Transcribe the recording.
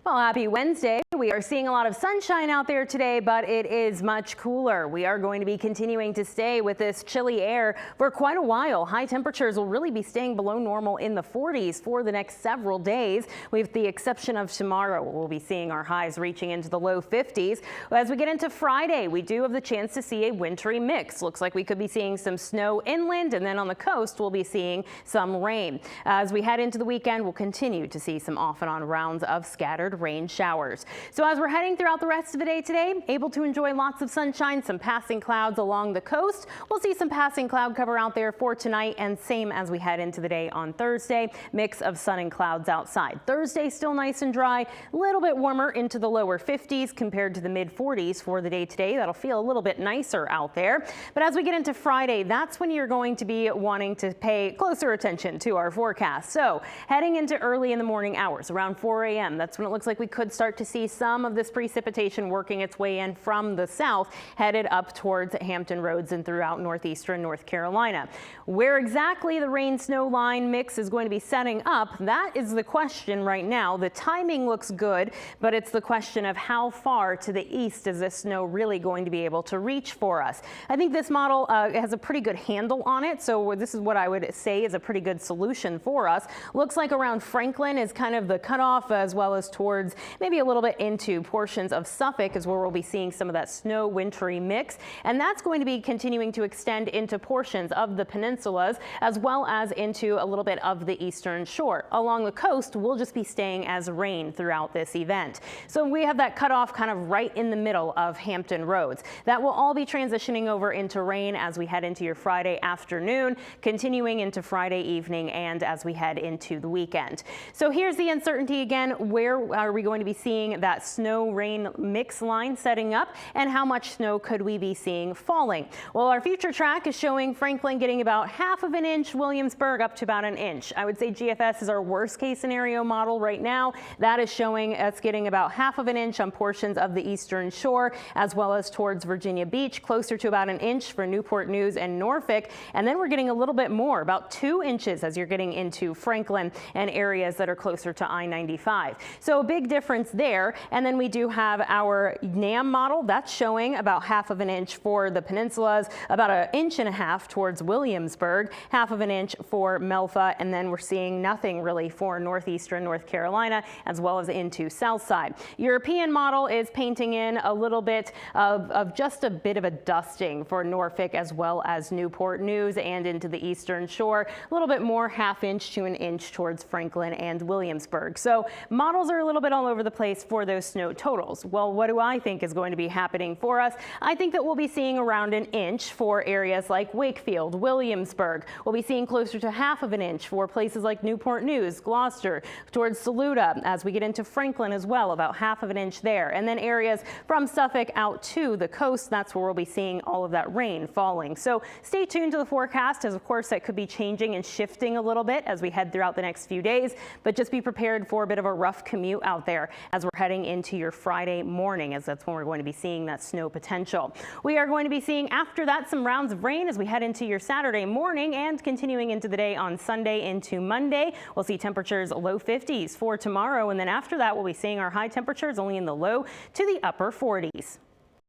Well, happy Wednesday. We are seeing a lot of sunshine out there today, but it is much cooler. We are going to be continuing to stay with this chilly air for quite a while. High temperatures will really be staying below normal in the 40s for the next several days, with the exception of tomorrow. We'll be seeing our highs reaching into the low 50s. As we get into Friday, we do have the chance to see a wintry mix. Looks like we could be seeing some snow inland, and then on the coast, we'll be seeing some rain. As we head into the weekend, we'll continue to see some off and on rounds of scattered rain showers. So as we're heading throughout the rest of the day today, able to enjoy lots of sunshine, some passing clouds along the coast. We'll see some passing cloud cover out there for tonight, and same as we head into the day on Thursday, mix of sun and clouds outside. Thursday still nice and dry, a little bit warmer into the lower 50s compared to the mid 40s for the day today. That'll feel a little bit nicer out there. But as we get into Friday, that's when you're going to be wanting to pay closer attention to our forecast. So heading into early in the morning hours around 4 a.m. that's when it looks like we could start to see some of this precipitation working its way in from the south, headed up towards Hampton Roads and throughout northeastern North Carolina. Where exactly the rain-snow line mix is going to be setting up, that is the question right now. The timing looks good, but it's the question of how far to the east is this snow really going to be able to reach for us. I think this model has a pretty good handle on it, so this is what I would say is a pretty good solution for us. Looks like around Franklin is kind of the cutoff, as well as towards maybe a little bit into portions of Suffolk is where we'll be seeing some of that snow wintry mix, and that's going to be continuing to extend into portions of the peninsulas as well as into a little bit of the eastern shore. Along the coast, we'll just be staying as rain throughout this event. So we have that cutoff kind of right in the middle of Hampton Roads. That will all be transitioning over into rain as we head into your Friday afternoon, continuing into Friday evening, and as we head into the weekend. So here's the uncertainty again. Where are we going to be seeing that snow rain mix line setting up, and how much snow could we be seeing falling? Well, our future track is showing Franklin getting about half of an inch, Williamsburg up to about an inch. I would say GFS is our worst case scenario model right now. That is showing us getting about half of an inch on portions of the eastern shore, as well as towards Virginia Beach, closer to about an inch for Newport News and Norfolk. And then we're getting a little bit more, about 2 inches as you're getting into Franklin and areas that are closer to I-95. So a big difference there. And then we do have our NAM model that's showing about half of an inch for the peninsulas, about 1.5 inches towards Williamsburg, half of an inch for Melfa, and then we're seeing nothing really for northeastern North Carolina as well as into south side. European model is painting in a little bit of just a bit of a dusting for Norfolk as well as Newport News and into the eastern shore, a little bit more, 1/2 inch to 1 inch towards Franklin and Williamsburg. So models are a little bit all over the place for those snow totals. Well, what do I think is going to be happening for us? I think that we'll be seeing around 1 inch for areas like Wakefield, Williamsburg. We'll be seeing closer to 1/2 inch for places like Newport News, Gloucester, towards Saluda. As we get into Franklin as well, about 1/2 inch there. And then areas from Suffolk out to the coast, that's where we'll be seeing all of that rain falling. So stay tuned to the forecast, as of course that could be changing and shifting a little bit as we head throughout the next few days, but just be prepared for a bit of a rough commute out there as we're heading into your Friday morning, as that's when we're going to be seeing that snow potential. We are going to be seeing after that some rounds of rain as we head into your Saturday morning and continuing into the day on Sunday into Monday. We'll see temperatures low 50s for tomorrow, and then after that we'll be seeing our high temperatures only in the low to the upper 40s.